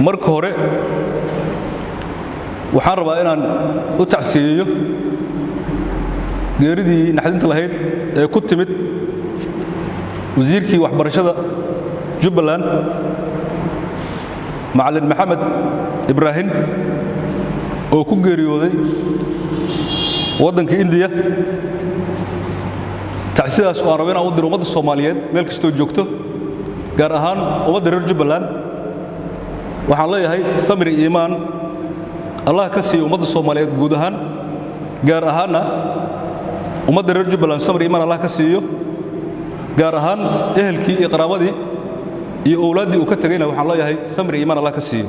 marka hore waxaan rabaa inaan u tacsiyeeyo geeridii naxdinta lahayd ee ku timid wasiirkii waxbarashada Jubbaland Macallin Maxamed Ibrahim oo ku geeriyooday waddanka India tacsiyaas oo rabeen u diro ummadda Soomaaliyeed meel kastoo joogto gaar ahaan ummadda reer Jubbaland waxaan leeyahay samir iyo iimaan Allah ka siiyo ummadda Soomaaliyeed guud ahaan gaar ahaanna ummadda reer Jubbaland samir iyo iimaan Allah ka siiyo gaar ahaan ehelkii iyo qaraabadii iyo awlaadii uu ka tagayna waxaan leeyahay samir iyo iimaan Allah ka siiyo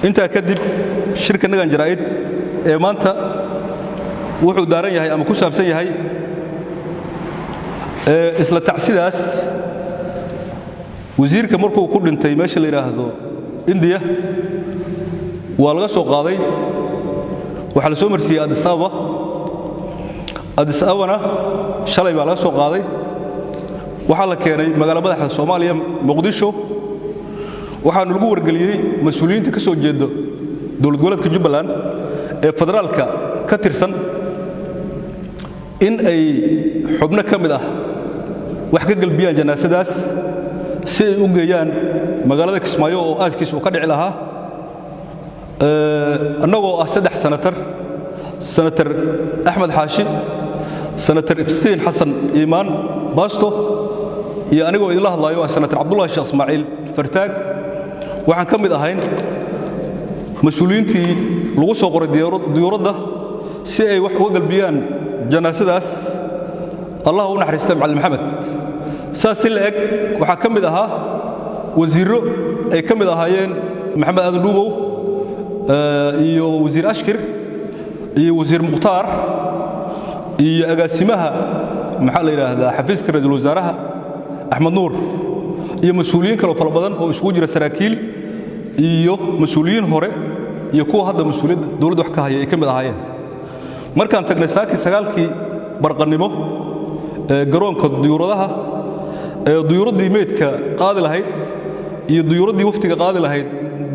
inta kadib shirka nagan jaraa'id ee maanta wuxuu daaran yahay ama ku saabsan yahay isla tacsidaas wasiirka markuu ku dhintay meesha la yiraahdo India waa laga soo qaaday waxa la soo marsiiyay Addis Ababa shalay baa laga soo qaaday waxa la keenay magaalada madaxda Soomaaliya Muqdisho waxaan lagu wargeliyay mas'uuliyiinta ka soo jeeda dawlad goboleedka Jubbaland ee federaalka ka tirsan in ay xubno ka mid ah wax ka galbiyaan janaasadaas si ay u geeyaan magaalada Kismaayo oo aaskiisu ka dhici lahaa annagoo ah 3 senator Axmed Xaashi senator Iftiin Xasan Iimaan Baasto iyo anigoo idin la hadlayo senator Cabdullaahi Sheekh Ismaaciil Fartaag waxaan ka mid ahayn mas'uuliyiintii lagu soo qoray diyaaradda si ay wax uga galbiyaan janaasadaas Allah u naxariistay Macallin Maxamed saasi la eg waxa ka mid ahaa wasiiro ay ka mid ahaayeen Maxamed Aadan Dhuubow iyo wasiir Ashkir iyo wasiir Muqtaar iyo agaasimaha maxaa la yiraahdaa xafiiska ra'iisul wasaaraha Axmed Nuur iyo mas'uuliyiin kale oo fara badan oo isugu jira saraakiil iyo mas'uuliyiin hore iyo kuwa hadda mas'uuliyadda dawladda wax ka haya ay ka mid ahaayeen markaan tagnay saaki 9kii barqanimo garoonka diyuuradaha diyuuradii meedka qaadi lahayd iyo diyuuradii waftiga qaadi lahayd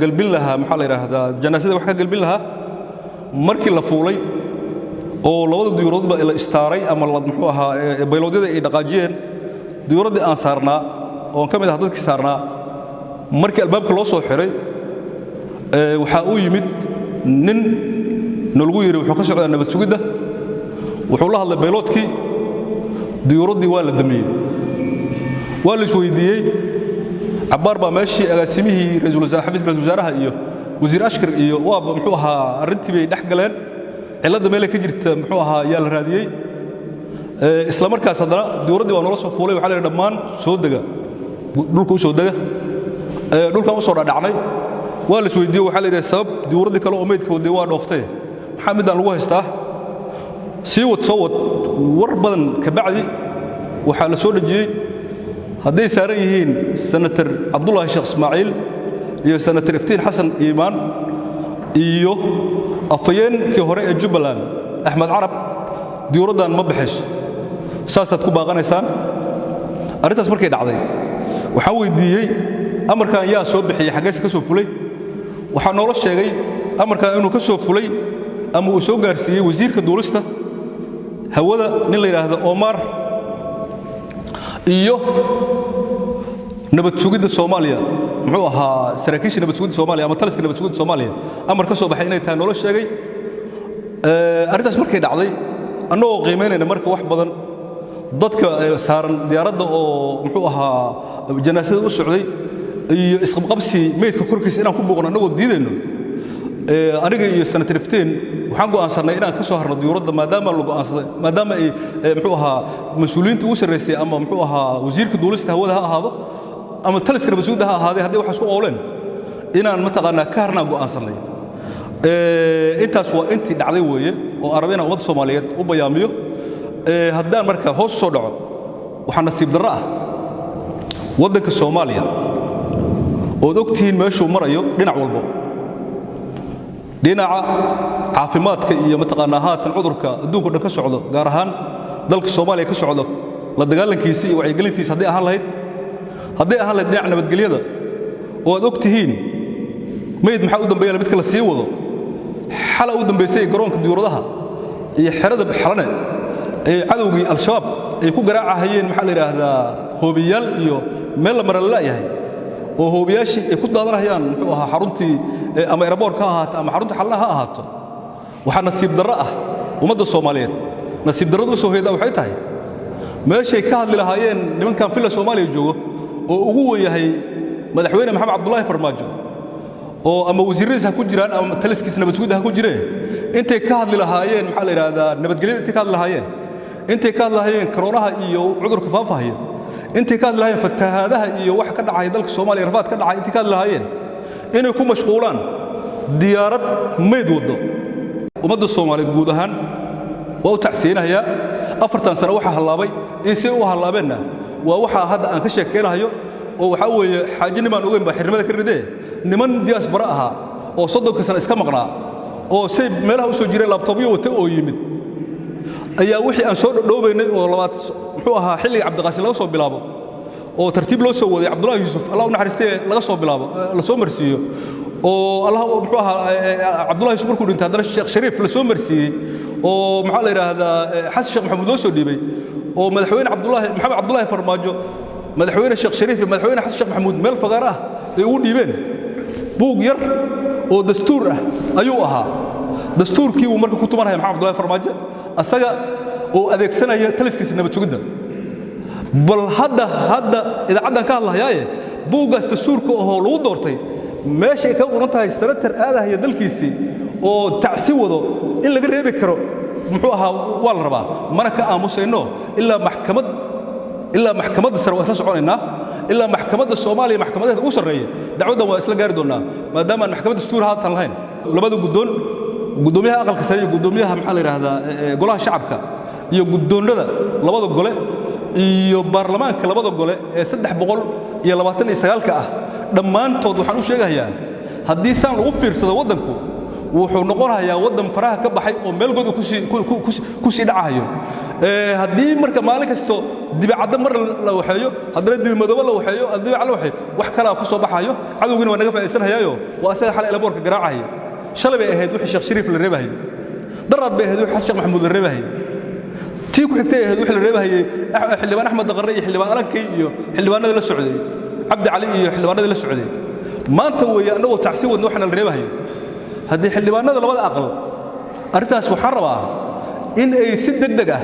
galbin lahaa maxaa la yiraahdaa janaasada wax ka galbin lahaa markii la fuulay oo labada diyuuradba la istaaray ama la muxuu ahaa bayloodada ay dhaqaajiyeen diyuuradii aan saarnaa oo ka mid ah dadkii saarnaa markii albaabka loo soo xiray waxa uu yimid nin nalagu yiri wuxuu ka socdaa nabad sugidda wuxuu la hadlay bayloodkii diyuuradii waa la damiyay waa la isweydiiyay cabaar baa meeshii agaasimihii ra'iisul wasaaraha xafiiska ra'iisul wasaaraha iyo wasiir Ashkir iyo waa muxuu ahaa arintii bay dhax galeen cilada meel ka jirta muxuu ahaa yaa la raadiyay isla markaas hadana diyuuradii waa nolol soo fuulay waxa la yiraahdaa dhammaan soo daga dhulka u soo daga dhulka u soo dhacnay waa la isweydiiyay waxa la yiraahdaa sabab diyuuradii kale oo meedka waday waa dhooftay maxaa midaan lagu haystaa sii wad soo wad war badan ka bacdi waxa la soo dhajiyay hadday saaran yihiin senator Cabdullaahi Sheekh Ismaaciil iyo senator Iftiin Xasan Iimaan iyo afayeenkii hore ee Jubbaland Axmed Carab diyuuraddan ma bixayso saasaad ku baaqanaysaan arintaas markay dhacday waxaan weydiiyay amarkan yaa soo bixiyay xagees ka soo fulay waxa noola sheegay amarkan inuu ka soo fulay ama uu soo gaarsiiyay wasiirka duulista hawada nin la yiraahdo Omar iyo nabad sugidda Soomaaliya muxuu ahaa saraakiisha nabad sugidda Soomaaliya ama taliska nabad sugidda Soomaaliya amar ka soo baxay inay tahay nolol sheegay arintaas markay dhacday annagoo qiimeynayna marka wax badan dadka saaran diyaaradda oo muxuu ahaa janaasada u socday iyo isqabqabsi meedka korkiisa inaan ku booqno annagoo diidayno aniga iyo senator Iftiin waxaan go'aansanay inaan ka soo harno diyuuradda maadaama la go'aansaday maadaama ay muxuu ahaa mas'uuliyiinta ugu sareysay ama muxuu ahaa wasiirka duulista hawada ha ahaado ama taliska nabad sugidda ha ahaadee haddii wax isku ooleen inaan mataqaanaa ka harnaa go'aansanay intaas waa intii dhacday weeye oo arabina ummadda Soomaaliyeed u bayaamiyo haddaan marka hoos soo dhaco waxa nasiib darro ah waddanka Soomaaliya oo ogtiin meeshuu marayo dhinac walba dhinaca caafimaadka iyo mataqaanaa haatan cudurka adduunka dhan ka socdo gaar ahaan dalka Soomaaliya ka socdo la dagaalankiisa iyo wacyigelintiisa haddii ahaan lahayd dhinaca nabadgelyada oo aad ogtihiin mayd maxaa u dambeeyay mid kala sii wado xala u dambeysay garoonka diyaaradaha iyo xerada xalane ay cadawgii al-shabaab ay ku garaacayeen maxaa la yiraahdaa hoobiyaal iyo meel la maran la yahay oo hoobiyaashii ay ku daadanayaan muxuu ahaa xaruntii ama airport-ka ahaato ama xarunta xalanaha ahaato waxa nasiib darro ah ummadda Soomaaliyeed nasiib darradu soo heedaa waxay tahay meeshay ka hadli lahaayeen nimankan filla Soomaaliya joogo oo ugu weyn yahay madaxweyne Maxamed Cabdullaahi Farmaajo oo ama wasiiradiisa ku jiraan ama taliskiisna nabadgelyada ku jireen intay ka hadli lahaayeen maxaa la yiraahdaa nabadgelyada intay ka hadli lahaayeen intay ka hadli lahaayeen koronaha iyo cudurka faafahaya intay ka hadli lahaayeen fatahaadaha iyo wax ka dhacay dalka Soomaaliya rafaad ka dhacay intay ka hadli lahaayeen inay ku mashquulaan diyaarad meed wado ummadda Soomaaliyeed guud ahaan waa u tacsiinaya 4 sano waxa halaabay si uu halaabeena waa waxa hadda aan ka sheekeynayo oo waxa weeye xaajinimaan ogeyn ba xirnimada ka ridee niman diaspora aha oo 30 sano iska maqnaa oo say meelaha u soo jireen laptopyo wata oo yimid ayaa wixii aan soo dhowbeynay oo labaad muxuu ahaa xilliga Cabdiqaasim laga soo bilaabo oo tartiib loo soo waday Cabdullaahi Yuusuf Allah u naxariistay laga soo bilaabo la soo marsiyo oo Allah muxuu ahaa Cabdullaahi Yuusuf markuu dhintay hadana Sheekh Shariif la soo marsiiyay oo maxaa la yiraahdaa Xasan Sheekh Maxamuud loo soo dhiibay oo madaxweyne Maxamed Cabdullaahi Farmaajo madaxweyne Sheekh Shariif madaxweyne Xasan Sheekh Maxamuud meel fagaar ah ay u dhiibeen buug yar oo dastuur ah ayuu ahaa dastuurkii uu marka ku tumanaya Maxamed Cabdullaahi Farmaajo asaga oo adeegsanaya taliskiisa nabadgelyada bal hadda idaacadan ka hadlayaaye buugaas dastuurka oo lagu doortay meesha ka qoran tahay sanatar aadaha dalkiisii oo tacsi wado in laga reebi karo muxuu ahaa waa la rabaa mana ka aamusayno ilaa maxkamadda sare waa isla soconaynaa ilaa maxkamadda Soomaaliya maxkamadeeda ugu sareeya dacwaddan waa isla gaari doonaa maadaama aan maxkamadda dastuur haatan lahayn labada gudoomiyaha aqalka sare iyo gudoomiyaha maxaa la yiraahdaa golaha shacabka iyo gudoonada labada gole iyo baarlamaanka labada gole ee 329 ah dhammaantood waxaan u sheegayaa haddii saan lagu fiirsado waddanku wuxuu noqonayaa waddan faraha ka baxay oo meel god ku sii dhacayo haddii marka maalin kasto dibacada mar la waxeeyo haddana dibmadooba la waxeeyo dibac la waxeeyo wax kala ku soo baxayo cadawgina waa naga faa'iideysanayaayo waa asaga xal elaboorka garaacayo shalay bay ahayd wixii Sheekh Shariif la reebahay darad bay ahayd wixii Xasan Sheekh Maxamuud la reebahay tii ku xigtay ahayd wixii la reebahay xildhibaan Axmed Daqare iyo xildhibaan Alankay iyo xildhibaanada la socday Cabdi Cali iyo xildhibaanada la socday maanta weeye anagoo tacsi wadno waxna la reebahay haddii xildhibaanada labada aqal arintaas waxaan rabaa in ay si degdeg ah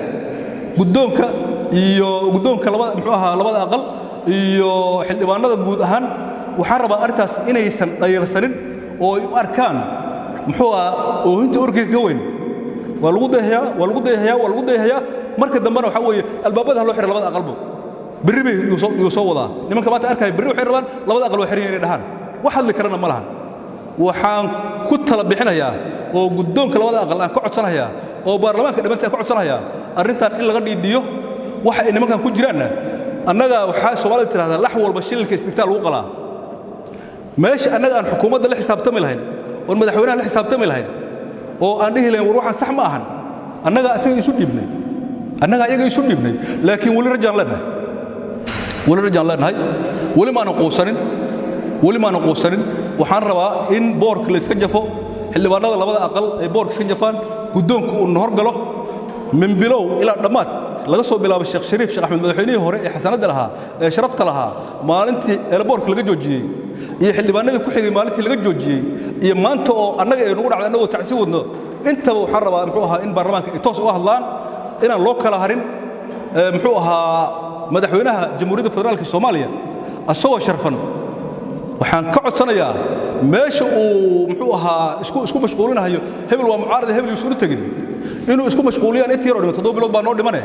guddoonka labada aqal iyo xildhibaanada guud ahaan waxaan rabaa arintaas inaysan dhayalsanin oo ay u arkaan muxuu ahaa oohinta orkiga ka weyn waa lagu dayahayaa marka dambana waxa weeye albaabada loo xiray labada aqalbo berri bay uu soo wadaa nimanka maanta arkay berri waxay rabaan labada aqal oo xiran inay dhahaan wax hadli karana ma lahan waxaan ku tala bixinayaa oo guddoonka labada aqal aan ka codsanayaa oo baarlamaanka dhimantaa ka codsanayaa arrintan in laga dhiidhiyo waxa ay nimankan ku jiraanna annaga waxaa Soomaaliya tiraahdaa lax walba shililka isdhigtaa lagu qalaa meesha annaga aan xukuumadda la xisaabtami lahayn oo madaxweynaha la xisaabtami lahayn oo aan dhihi lahayn war waxaan sax ma ahan annaga asaga isu dhiibnay iyaga isu dhiibnay laakiin wali rajaan leenahay wali ma aan quusanin waxaan rabaa in boorka la iska jafo xildhibaanada labada aqal ay boorka iska jafaan guddoonku uu horgalo min bilow ilaa dhammaad laga soo bilaabo Sheekh Shariif Sheekh Axmed madaxweynihii hore ee xasanada lahaa ee sharafta lahaa maalintii boorka laga joojiyay iyo xildhibaanadii ku xigay maalintii laga joojiyay iyo maanta oo annaga ay nagu dhacday anagoo tacsi wadno intaba waxaan rabaa muxuu ahaa in baarlamaanka ay toos uga hadlaan inaan loo kala harin muxuu ahaa madaxweynaha jamhuuriyadda federaalka Soomaaliya asagoo sharfan waxaan ka codsanayaa meesha uu muxuu ahaa isku mashquulinayo hebel waa mucaarada hebel uu soo tagin inuu isku mashquuliyaan intii yar oo dhiman 7 bilood baa noo dhimanay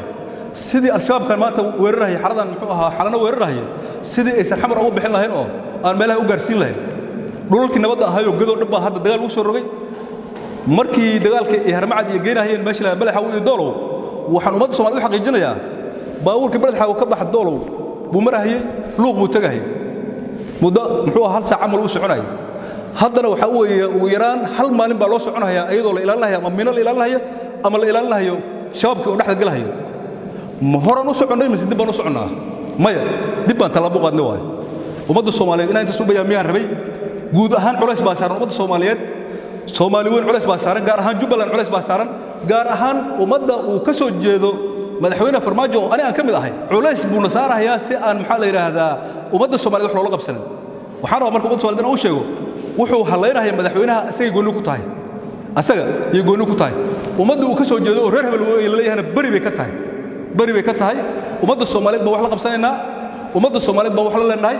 sidii al-shabaabkan maanta weerarayay xaradan muxuu ahaa xalana weerarayay sidii ay sarxamar ugu bixin lahayn oo aan meelaha u gaarsiin lahayn dhulkii nabadda ahayo gadoo dhab baa hadda dagaal ugu soo rogay markii dagaalka ay harmacad iyo geynahayeen meesha la balaxa iyo doolow waxaan ummadda Soomaaliyeed u xaqiijinayaa baabuurka balaxa ka bax doolow buu marahayay luuq buu tagay muddo muxuu hal saac amal u soconay haddana waxa weeye ugu yaraan hal maalin baa loo soconayaa iyadoo la ilaalinayo ama mina la ilaalinayo ama la ilaalinayo shabaabka oo dhaxda galahayo ma horan u soconay mise dib baan u soconaa maya dib baan talaabo qaadnay waay ummadda Soomaaliyeed inay inta soo bayaamiyaan rabay guud ahaan culays baa saaran ummadda Soomaaliyeed Soomaali weyn culays baa saaran gaar ahaan Jubbaland culays baa saaran gaar ahaan ummadda uu ka soo jeedo madaxweyne Farmaajo oo aan ka mid ahay culays buu na saarayaa si aan maxaa la yiraahdaa ummadda Soomaaliyeed wax loola qabsanin waxaan rabaa marka ummadda Soomaaliyeed uu sheego wuxuu haleynayaa madaxweynaha asaga gooni ku tahay asaga iyo gooni ku tahay ummadda uu ka soo jeedo oo reer hebel uu leeyahay bari bay ka tahay ummadda Soomaaliyeed baa wax la qabsanaynaa ummadda Soomaaliyeed baa wax la leenahay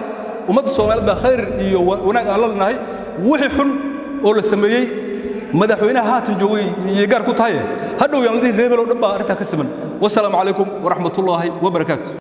ummadda Soomaaliyeed baa khayr iyo wanaag aan la leenahay wixii xun oo la sameeyay madaxweynaha haatan joogay iyo gaar ku tahay hadhow yaan la reebel oo dhan baa arinta ka siman wassalaamu calaykum wa rahmatullaahi wa barakaatuh